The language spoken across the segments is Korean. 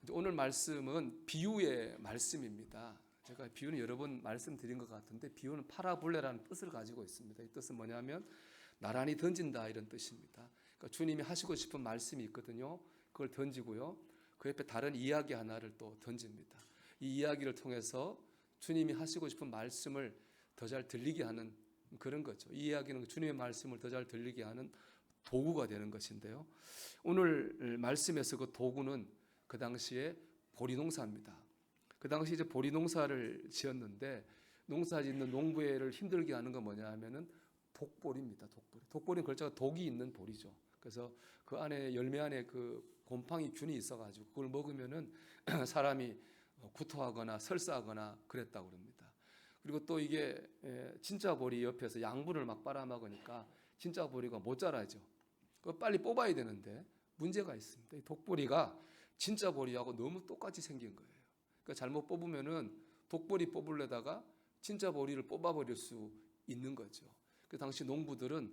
오늘 말씀은 비유의 말씀입니다. 제가 비유는 여러 번 말씀드린 것 같은데 비유는 파라볼레라는 뜻을 가지고 있습니다. 이 뜻은 뭐냐면 나란히 던진다 이런 뜻입니다. 그러니까 주님이 하시고 싶은 말씀이 있거든요. 그걸 던지고요. 그 옆에 다른 이야기 하나를 또 던집니다. 이 이야기를 통해서 주님이 하시고 싶은 말씀을 더 잘 들리게 하는 그런 거죠. 이 이야기는 주님의 말씀을 더 잘 들리게 하는 도구가 되는 것인데요. 오늘 말씀에서 그 도구는 그 당시에 보리농사입니다. 그 당시 이제 보리농사를 지었는데 농사 짓는 농부를 힘들게 하는 건 뭐냐 하면은 독보리입니다. 독보리. 독보리는 글자가 독이 있는 보리죠. 그래서 그 안에 열매 안에 그 곰팡이 균이 있어가지고 그걸 먹으면은 사람이 구토하거나 설사하거나 그랬다고 그럽니다. 그리고 또 이게 진짜 보리 옆에서 양분을 막 빨아먹으니까 진짜 보리가 못 자라죠. 그거 빨리 뽑아야 되는데 문제가 있습니다. 이 독보리가 진짜 보리하고 너무 똑같이 생긴 거예요. 그러니까 잘못 뽑으면은 독보리 뽑으려다가 진짜 보리를 뽑아버릴 수 있는 거죠. 그 당시 농부들은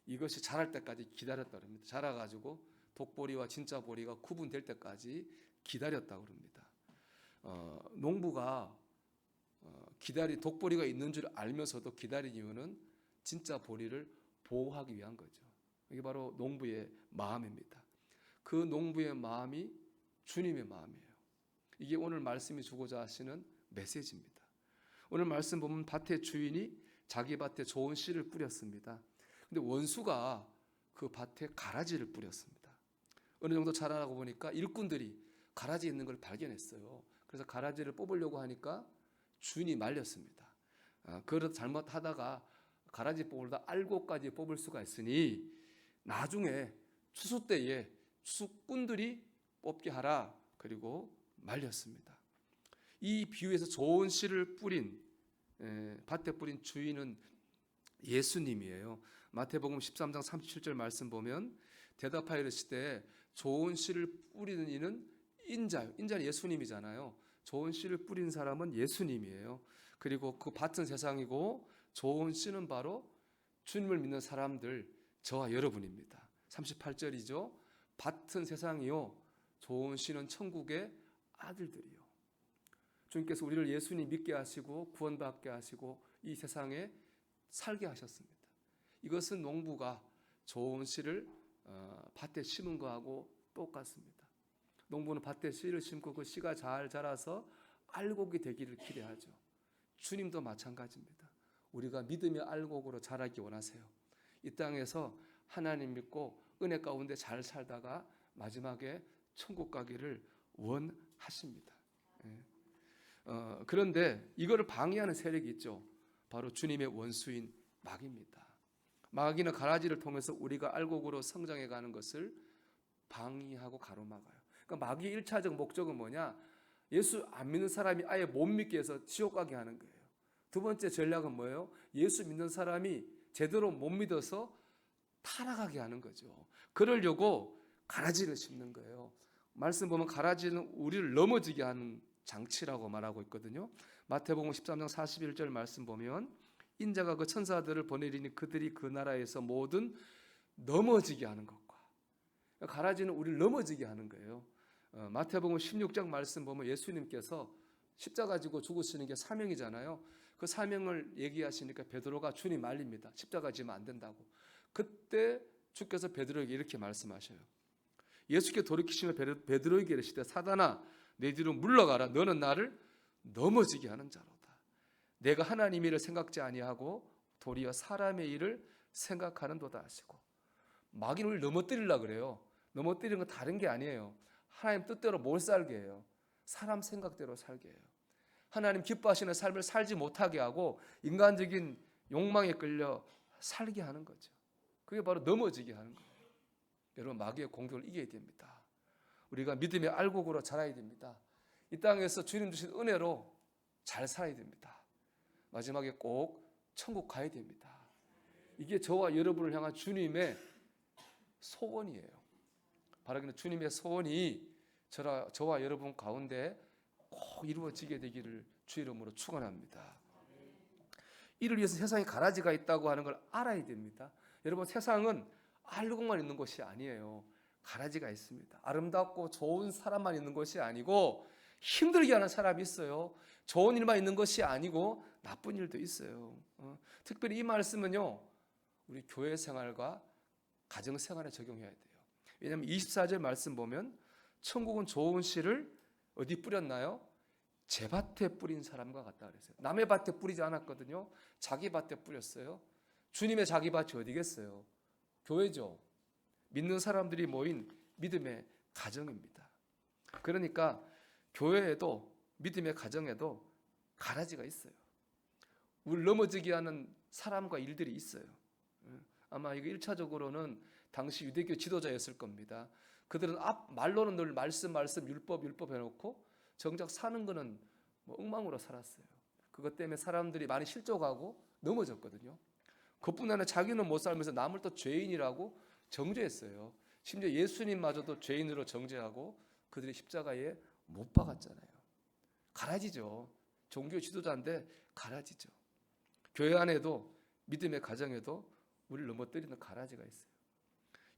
이것이 자랄 때까지 기다렸다 그럽니다. 자라가지고 독보리와 진짜 보리가 구분될 때까지 기다렸다 그럽니다. 농부가 독보리가 있는 줄 알면서도 기다린 이유는 진짜 보리를 보호하기 위한 거죠. 이게 바로 농부의 마음입니다. 그 농부의 마음이 주님의 마음이에요. 이게 오늘 말씀이 주고자 하시는 메시지입니다. 오늘 말씀 보면 밭의 주인이 자기 밭에 좋은 씨를 뿌렸습니다. 근데 원수가 그 밭에 가라지를 뿌렸습니다. 어느 정도 자라나고 보니까 일꾼들이 가라지 있는 걸 발견했어요. 그래서 가라지를 뽑으려고 하니까 주인이 말렸습니다. 그걸 잘못하다가 가라지 뽑으려다 알곡까지 뽑을 수가 있으니 나중에 추수 때에 추수꾼들이 뽑게 하라. 그리고 말렸습니다. 이 비유에서 좋은 씨를 뿌린 밭에 뿌린 주인은 예수님이에요. 마태복음 13장 37절 말씀 보면 대답하여 이르시되 좋은 씨를 뿌리는 이는 인자요. 인자는 예수님이잖아요. 좋은 씨를 뿌린 사람은 예수님이에요. 그리고 그 밭은 세상이고 좋은 씨는 바로 주님을 믿는 사람들 저와 여러분입니다. 38절이죠. 밭은 세상이요 좋은 씨는 천국의 아들들이요. 주님께서 우리를 예수님 믿게 하시고 구원받게 하시고 이 세상에 살게 하셨습니다. 이것은 농부가 좋은 씨를 밭에 심은 거하고 똑같습니다. 농부는 밭에 씨를 심고 그 씨가 잘 자라서 알곡이 되기를 기대하죠. 주님도 마찬가지입니다. 우리가 믿음의 알곡으로 자라기 원하세요. 이 땅에서 하나님 믿고 은혜 가운데 잘 살다가 마지막에 천국 가기를 원하십니다. 그런데 이거를 방해하는 세력이 있죠. 바로 주님의 원수인 마귀입니다. 마귀는 가라지를 통해서 우리가 알곡으로 성장해 가는 것을 방해하고 가로막아요. 그러니까 마귀의 1차적 목적은 뭐냐? 예수 안 믿는 사람이 아예 못 믿게 해서 지옥 가게 하는 거예요. 두 번째 전략은 뭐예요? 예수 믿는 사람이 제대로 못 믿어서 타락하게 하는 거죠. 그러려고 가라지를 심는 거예요. 말씀 보면 가라지는 우리를 넘어지게 하는 장치라고 말하고 있거든요. 마태복음 13장 41절 말씀 보면 인자가 그 천사들을 보내리니 그들이 그 나라에서 모든 넘어지게 하는 것과 가라지는 우리를 넘어지게 하는 거예요. 마태복음 16장 말씀 보면 예수님께서 십자가 지고 죽으시는 게 사명이잖아요. 그 사명을 얘기하시니까 베드로가 주님 말립니다. 십자가 지면 안 된다고. 그때 주께서 베드로에게 이렇게 말씀하셔요. 예수께 돌이키시며 베드로에게 이르시되 사단아 내 뒤로 물러가라. 너는 나를 넘어지게 하는 자로다. 내가 하나님의 일을 생각지 아니하고 도리어 사람의 일을 생각하는도다 하시고. 마귀는 우리를 넘어뜨리려고 그래요. 넘어뜨리는 건 다른 게 아니에요. 하나님 뜻대로 못 살게 해요. 사람 생각대로 살게 해요. 하나님 기뻐하시는 삶을 살지 못하게 하고 인간적인 욕망에 끌려 살게 하는 거죠. 그게 바로 넘어지게 하는 거예요. 여러분 마귀의 공격을 이겨야 됩니다. 우리가 믿음의 알곡으로 자라야 됩니다. 이 땅에서 주님 주신 은혜로 잘 살아야 됩니다. 마지막에 꼭 천국 가야 됩니다. 이게 저와 여러분을 향한 주님의 소원이에요. 바라기는 주님의 소원이 저와 여러분 가운데 꼭 이루어지게 되기를 주 이름으로 축원합니다. 이를 위해서 세상에 가라지가 있다고 하는 걸 알아야 됩니다. 여러분 세상은 알곡만 있는 것이 아니에요. 가라지가 있습니다. 아름답고 좋은 사람만 있는 것이 아니고 힘들게 하는 사람이 있어요. 좋은 일만 있는 것이 아니고 나쁜 일도 있어요. 특별히 이 말씀은요, 우리 교회 생활과 가정 생활에 적용해야 돼요. 왜냐하면 24절 말씀 보면 천국은 좋은 씨를 어디 뿌렸나요? 제 밭에 뿌린 사람과 같다 그랬어요. 남의 밭에 뿌리지 않았거든요. 자기 밭에 뿌렸어요. 주님의 자기 밭이 어디겠어요? 교회죠. 믿는 사람들이 모인 믿음의 가정입니다. 그러니까 교회에도 믿음의 가정에도 가라지가 있어요. 우리 넘어지게 하는 사람과 일들이 있어요. 아마 이거 1차적으로는 당시 유대교 지도자였을 겁니다. 그들은 말로는 늘 말씀 율법 해놓고 정작 사는 거는 뭐 엉망으로 살았어요. 그것 때문에 사람들이 많이 실족하고 넘어졌거든요. 그뿐 아니라 자기는 못 살면서 남을 또 죄인이라고 정죄했어요. 심지어 예수님마저도 죄인으로 정죄하고 그들이 십자가에 못 박았잖아요. 가라지죠. 종교 지도자인데 가라지죠. 교회 안에도 믿음의 가정에도 우리를 넘어뜨리는 가라지가 있어요.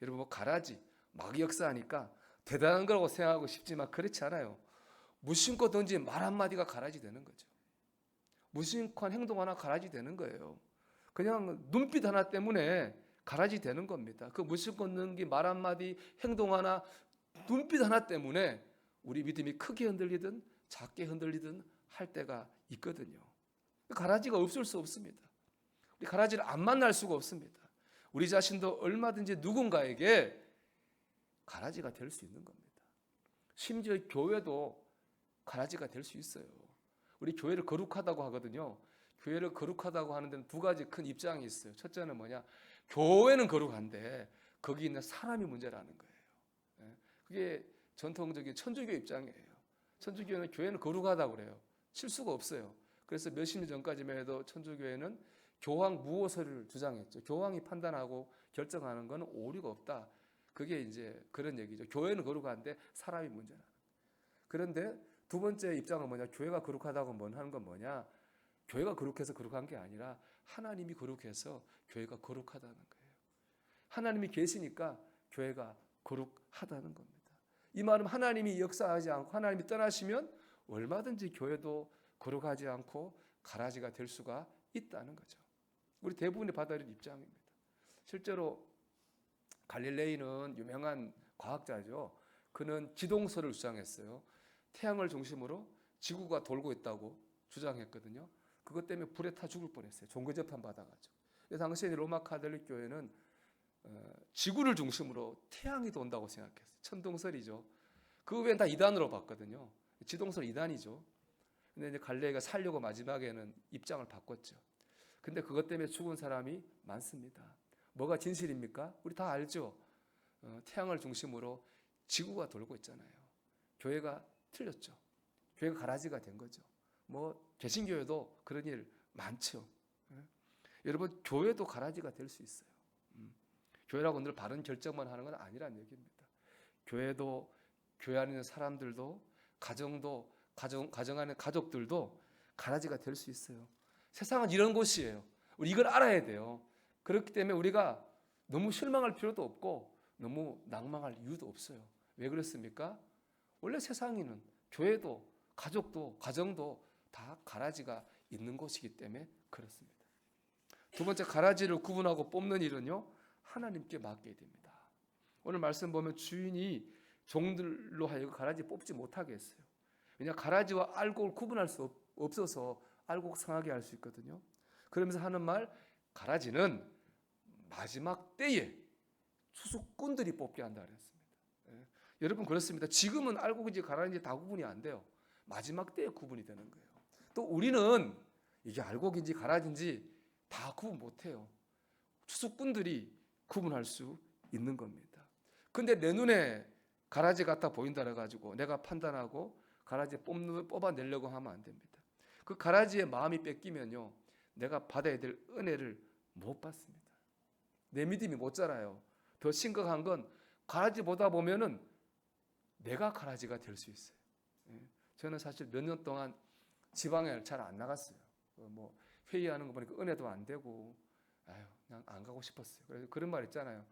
여러분, 뭐 가라지 막 역사하니까 대단한 거라고 생각하고 싶지만 그렇지 않아요. 무심코 던진 말 한마디가 가라지 되는 거죠. 무심코 한 행동 하나 가라지 되는 거예요. 그냥 눈빛 하나 때문에 가라지 되는 겁니다. 그 무심코 던진 말 한마디, 행동 하나, 눈빛 하나 때문에 우리 믿음이 크게 흔들리든 작게 흔들리든 할 때가 있거든요. 가라지가 없을 수 없습니다. 우리 가라지를 안 만날 수가 없습니다. 우리 자신도 얼마든지 누군가에게 가라지가 될 수 있는 겁니다. 심지어 교회도 가라지가 될 수 있어요. 우리 교회를 거룩하다고 하거든요. 교회를 거룩하다고 하는 데는 두 가지 큰 입장이 있어요. 첫째는 뭐냐? 교회는 거룩한데 거기 있는 사람이 문제라는 거예요. 그게 전통적인 천주교 입장이에요. 천주교는 교회는 거룩하다고 그래요. 실수가 없어요. 그래서 몇십 년 전까지만 해도 천주교회는 교황 무호설을 주장했죠. 교황이 판단하고 결정하는 것은 오류가 없다. 그게 이제 그런 얘기죠. 교회는 거룩한데 사람이 문제라는 거예요. 그런데 두 번째 입장은 뭐냐? 교회가 거룩하다고 하는 건 뭐냐? 교회가 거룩해서 거룩한 게 아니라 하나님이 거룩해서 교회가 거룩하다는 거예요. 하나님이 계시니까 교회가 거룩하다는 겁니다. 이 말은 하나님이 역사하지 않고 하나님이 떠나시면 얼마든지 교회도 거룩하지 않고 가라지가 될 수가 있다는 거죠. 우리 대부분이 받아들인 입장입니다. 실제로 갈릴레이는 유명한 과학자죠. 그는 지동설을 주장했어요. 태양을 중심으로 지구가 돌고 있다고 주장했거든요. 그것 때문에 불에 타 죽을 뻔했어요. 종교 재판 받아가지고. 당시에 로마 카톨릭 교회는 지구를 중심으로 태양이 돈다고 생각했어요. 천동설이죠. 그 외엔 다 이단으로 봤거든요. 지동설 이단이죠. 근데 이제 갈릴레이가 살려고 마지막에는 입장을 바꿨죠. 근데 그것 때문에 죽은 사람이 많습니다. 뭐가 진실입니까? 우리 다 알죠. 태양을 중심으로 지구가 돌고 있잖아요. 교회가 틀렸죠. 교회가 가라지가 된 거죠. 뭐 개신교회도 그런 일 많죠. 여러분, 교회도 가라지가 될 수 있어요. 교회라고 늘 바른 결정만 하는 건 아니란 얘기입니다. 교회도, 교회 안에 있는 사람들도, 가정도, 가정 안에 가족들도 가라지가 될 수 있어요. 세상은 이런 곳이에요. 우리 이걸 알아야 돼요. 그렇기 때문에 우리가 너무 실망할 필요도 없고 너무 낭망할 이유도 없어요. 왜 그렇습니까? 원래 세상에는 교회도 가족도 가정도 다 가라지가 있는 곳이기 때문에 그렇습니다. 두 번째, 가라지를 구분하고 뽑는 일은요, 하나님께 맡겨야 됩니다. 오늘 말씀 보면 주인이 종들로 하여금 가라지 뽑지 못하게 했어요. 왜냐, 가라지와 알곡을 구분할 수 없어서 알곡 상하게 할 수 있거든요. 그러면서 하는 말, 가라지는 마지막 때에 추수꾼들이 뽑게 한다 그랬습니다. 여러분, 그렇습니다. 지금은 알곡인지 가라지인지 다 구분이 안 돼요. 마지막 때에 구분이 되는 거예요. 또 우리는 이게 알곡인지 가라지인지 다 구분 못해요. 추수꾼들이 구분할 수 있는 겁니다. 근데 내 눈에 가라지 같아 보인다 해가지고 내가 판단하고 가라지 뽑아내려고 하면 안 됩니다. 그 가라지의 마음이 뺏기면요, 내가 받아야 될 은혜를 못 받습니다. 내 믿음이 못 자라요. 더 심각한 건 가라지 보다 보면은 내가 가라지가 될 수 있어요. 저는 사실 몇 년 동안 지방에 잘 안 나갔어요. 뭐 회의하는 거 보니까 은혜도 안 되고, 아유, 그냥 안 가고 싶었어요. 그래서 그런 말 있잖아요.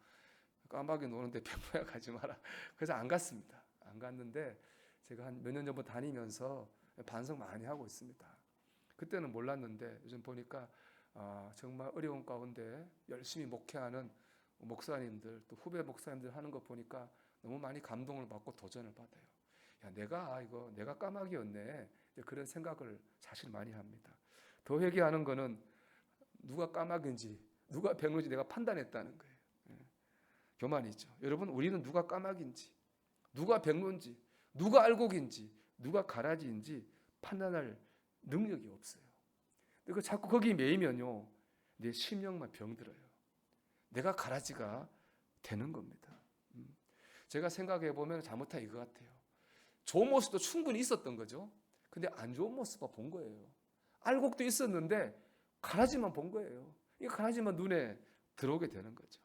까마귀 노는데 백보야 가지 마라. 그래서 안 갔습니다. 안 갔는데 제가 한 몇 년 전부터 다니면서 반성 많이 하고 있습니다. 그때는 몰랐는데 요즘 보니까 정말 어려운 가운데 열심히 목회하는 목사님들 또 후배 목사님들 하는 거 보니까 너무 많이 감동을 받고 도전을 받아요. 야, 내가 까마귀였네. 그런 생각을 사실 많이 합니다. 더 회개하는 거는 누가 까마귀인지 누가 백로인지 내가 판단했다는 거예요. 교만이죠. 여러분, 우리는 누가 까마귀인지 누가 백로인지 누가 알곡인지 누가 가라지인지 판단할 능력이 없어요. 근데 자꾸 거기 매이면요, 내 심령만 병들어요. 내가 가라지가 되는 겁니다. 제가 생각해 보면 잘못한 이거 같아요. 좋은 모습도 충분히 있었던 거죠. 근데 안 좋은 모습만 본 거예요. 알곡도 있었는데 가라지만 본 거예요. 이 가라지만 눈에 들어오게 되는 거죠.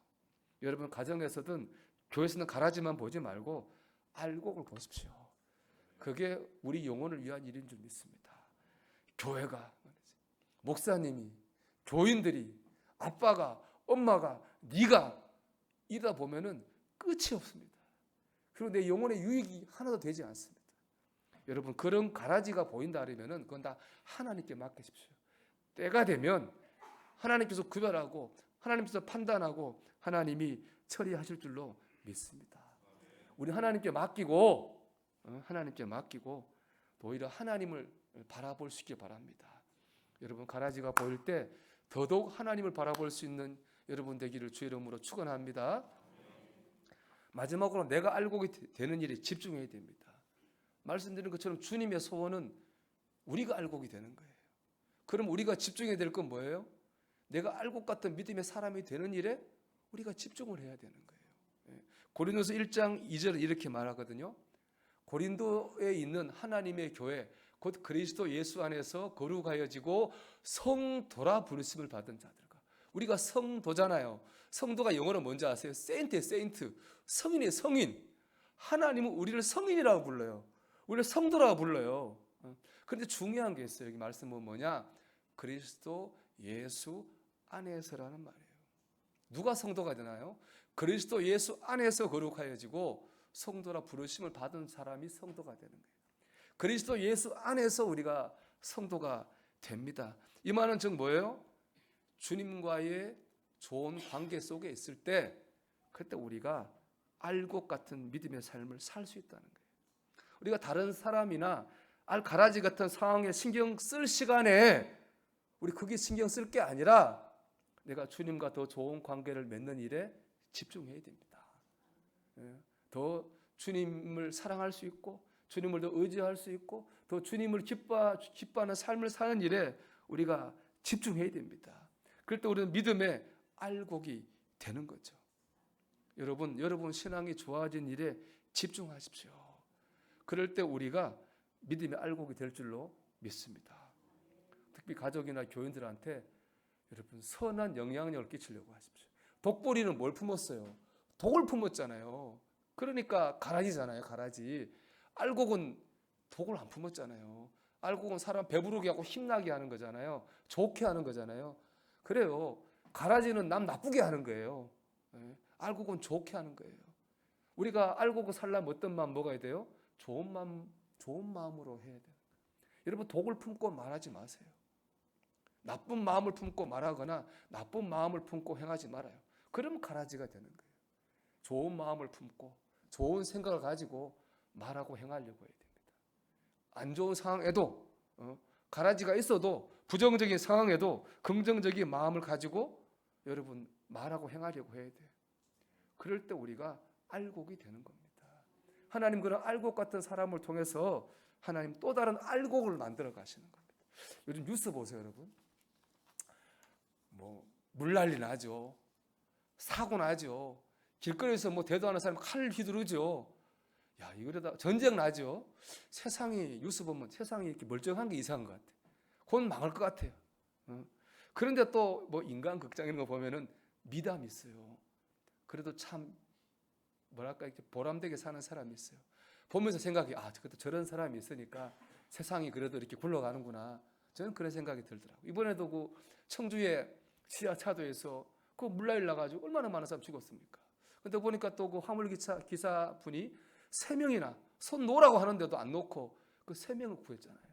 여러분, 가정에서든 교회에서는 가라지만 보지 말고 알곡을 보십시오. 그게 우리 영혼을 위한 일인 줄 믿습니다. 교회가, 목사님이, 교인들이, 아빠가, 엄마가, 네가 이러다 보면은 끝이 없습니다. 그리고 내 영혼의 유익이 하나도 되지 않습니다. 여러분, 그런 가라지가 보인다 그러면은 그건 다 하나님께 맡기십시오. 때가 되면 하나님께서 구별하고 하나님께서 판단하고 하나님이 처리하실 줄로 믿습니다. 우리 하나님께 맡기고 오히려 하나님을 바라볼 수 있게 바랍니다. 여러분, 가라지가 보일 때 더더욱 하나님을 바라볼 수 있는 여러분 되기를 주의 이름으로 축원합니다. 마지막으로 내가 알곡이 되는 일에 집중해야 됩니다. 말씀드린 것처럼 주님의 소원은 우리가 알곡이 되는 거예요. 그럼 우리가 집중해야 될 건 뭐예요? 내가 알곡 같은 믿음의 사람이 되는 일에 우리가 집중을 해야 되는 거예요. 고린도서 1장 2절에 이렇게 말하거든요. 고린도에 있는 하나님의 교회 곧 그리스도 예수 안에서 거룩하여지고 성도라 부르심을 받은 자들과, 우리가 성도잖아요. 성도가 영어로 뭔지 아세요? 세인트예요. 세인트. 성인이에요. 성인. 하나님은 우리를 성인이라고 불러요. 우리를 성도라고 불러요. 그런데 중요한 게 있어요. 여기 말씀은 뭐냐? 그리스도 예수 안에서라는 말이에요. 누가 성도가 되나요? 그리스도 예수 안에서 거룩하여지고 성도라 부르심을 받은 사람이 성도가 되는 거예요. 그리스도 예수 안에서 우리가 성도가 됩니다. 이 말은 즉 뭐예요? 주님과의 좋은 관계 속에 있을 때 그때 우리가 알곡 같은 믿음의 삶을 살 수 있다는 거예요. 우리가 다른 사람이나 가라지 같은 상황에 신경 쓸 시간에 우리 그게 신경 쓸 게 아니라 내가 주님과 더 좋은 관계를 맺는 일에 집중해야 됩니다. 더 주님을 사랑할 수 있고 주님을 더 의지할 수 있고 더 주님을 기뻐하는 삶을 사는 일에 우리가 집중해야 됩니다. 그럴 때 우리는 믿음의 알곡이 되는 거죠. 여러분 신앙이 좋아진 일에 집중하십시오. 그럴 때 우리가 믿음의 알곡이 될 줄로 믿습니다. 특히 가족이나 교인들한테 여러분 선한 영향력을 끼치려고 하십시오. 독보리는 뭘 품었어요? 독을 품었잖아요. 그러니까 가라지잖아요. 가라지. 알곡은 독을 안 품었잖아요. 알곡은 사람 배부르게 하고 힘나게 하는 거잖아요. 좋게 하는 거잖아요. 그래요. 가라지는 남 나쁘게 하는 거예요. 알곡은 좋게 하는 거예요. 우리가 알곡을 살려면 어떤 마음 먹어야 돼요? 좋은 마음으로 해야 돼요. 여러분, 독을 품고 말하지 마세요. 나쁜 마음을 품고 말하거나 나쁜 마음을 품고 행하지 말아요. 그러면 가라지가 되는 거예요. 좋은 마음을 품고 좋은 생각을 가지고 말하고 행하려고 해야 됩니다. 안 좋은 상황에도 가라지가 있어도 부정적인 상황에도 긍정적인 마음을 가지고 여러분 말하고 행하려고 해야 돼요. 그럴 때 우리가 알곡이 되는 겁니다. 하나님 그런 알곡 같은 사람을 통해서 하나님 또 다른 알곡을 만들어 가시는 겁니다. 요즘 뉴스 보세요, 여러분. 물난리 나죠. 사고 나죠. 길거리에서 대도하는 사람 칼 휘두르죠. 야, 이러다 전쟁 나죠. 세상이 뉴스 보면 세상이 이렇게 멀쩡한 게 이상한 것 같아요. 곧 망할 것 같아요. 그런데 또 인간 극장 이런 거 보면은 미담이 있어요. 그래도 참 이렇게 보람되게 사는 사람이 있어요. 보면서 생각이 그래도 저런 사람이 있으니까 세상이 그래도 이렇게 굴러가는구나. 저는 그런 생각이 들더라고요. 이번에도 그 청주의 지하차도에서 그 물난리 나가지고 얼마나 많은 사람 죽었습니까? 근데 보니까 또 그 화물 기사분이 3명이나 손 놓으라고 하는데도 안 놓고 그 3명을 구했잖아요.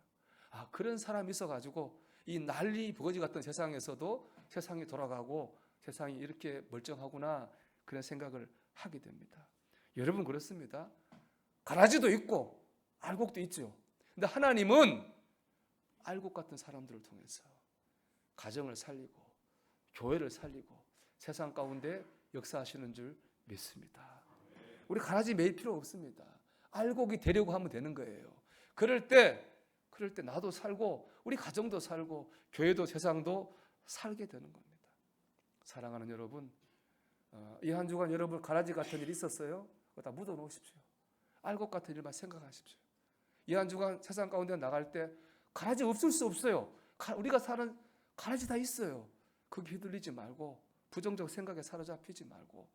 아, 그런 사람이 있어가지고 이 난리 버거지 같은 세상에서도 세상이 돌아가고 세상이 이렇게 멀쩡하구나, 그런 생각을 하게 됩니다. 여러분, 그렇습니다. 가라지도 있고 알곡도 있죠. 근데 하나님은 알곡 같은 사람들을 통해서 가정을 살리고 교회를 살리고 세상 가운데 역사하시는 줄 믿습니다. 우리 가라지 매일 필요 없습니다. 알곡이 되려고 하면 되는 거예요. 그럴 때 나도 살고 우리 가정도 살고 교회도 세상도 살게 되는 겁니다. 사랑하는 여러분, 이 한 주간 여러분 가라지 같은 일 있었어요? 그거 다 묻어 놓으십시오. 알곡 같은 일만 생각하십시오. 이 한 주간 세상 가운데 나갈 때 가라지 없을 수 없어요. 우리가 사는 가라지 다 있어요. 거기 휘둘리지 말고 부정적 생각에 사로잡히지 말고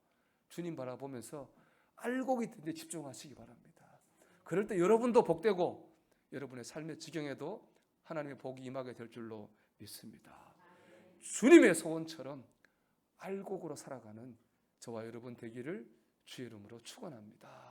주님 바라보면서 알곡이 된 데 집중하시기 바랍니다. 그럴 때 여러분도 복되고 여러분의 삶의 지경에도 하나님의 복이 임하게 될 줄로 믿습니다. 주님의 소원처럼 알곡으로 살아가는 저와 여러분 되기를 주의 이름으로 축원합니다.